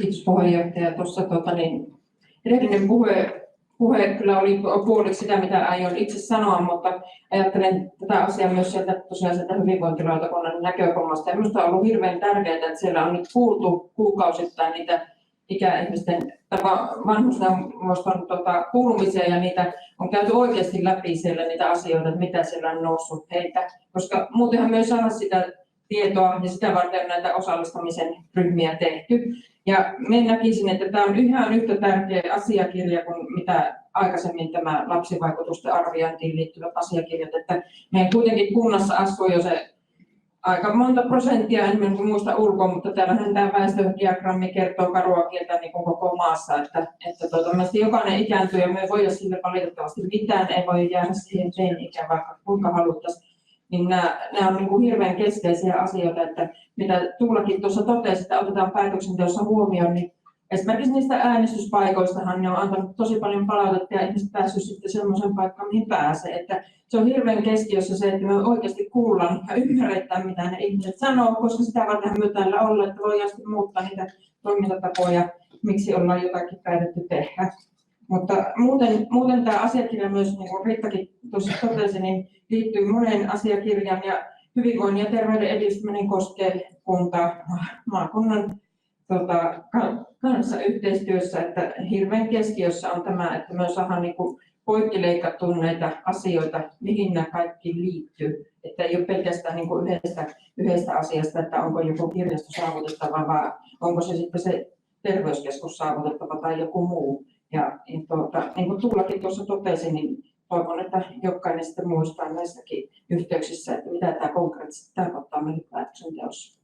Kiitos puheenjohtaja. Tuossa edellinen puhe kyllä oli puoliksi sitä, mitä aion itse sanoa, mutta ajattelen tätä asiaa myös sieltä hyvinvointilautakunnan näkökulmasta. Ja minusta on ollut hirveän tärkeää, että siellä on nyt kuultu kuukausittain niitä ikäihmisten vanhusneuvoston kuulumisia ja niitä on käyty oikeasti läpi siellä niitä asioita, että mitä siellä on noussut heitä, koska muutenhan myös saada sitä tietoa ja sitä varten näitä osallistamisen ryhmiä tehty. Ja minä näkisin, että tämä on ihan yhtä tärkeä asiakirja kuin mitä aikaisemmin tämä lapsivaikutusten arviointiin liittyvät asiakirjat, että meidän kuitenkin kunnassa asuu jo se aika monta prosenttia, en muista ulkoa, mutta täällähän tämä väestödiagrammi kertoo karua kieltä niin kuin koko maassa, että jokainen ikääntyy ja me ei voida sille valitettavasti mitään, ei voi jäädä siihen teini-ikään vaikka kuinka haluttaisiin. Niin nämä on niin kuin hirveän keskeisiä asioita, että mitä Tuulakin tuossa totesi, että otetaan päätöksenteossa huomioon, niin esimerkiksi niistä äänestyspaikoistahan ne on antanut tosi paljon palautetta ja ihmiset päässyt sitten semmoisen paikkaan, mihin pääsee. Että se on hirveän keskiössä se, että me oikeasti kuullaan ja ymmärretään, mitä ne ihmiset sanoo, koska sitä varten me täällä olla, että voidaan sitten muuttaa niitä toimintatapoja, miksi ollaan jotakin päätetty tehdä. Mutta muuten tämä asiakirja myös, niin kuin Riittakin tuossa totesi, niin liittyy moneen asiakirjaan ja hyvinvoinnin ja terveyden edistäminen koskee kuntaa maakunnan kanssa yhteistyössä, että hirveän keskiössä on tämä, että me saadaan niin poikkileikattua näitä asioita, mihin nämä kaikki liittyy. Että ei ole pelkästään niin yhdestä asiasta, että onko joku kirjasto saavutettava, vaan onko se sitten se terveyskeskus saavutettava tai joku muu. Ja niin kuin Tuulakin tuossa totesi, niin toivon, että jokainen sitten muistaa näissäkin yhteyksissä, että mitä tämä konkreettisesti tarkoittaa meidän päätöksenteossa.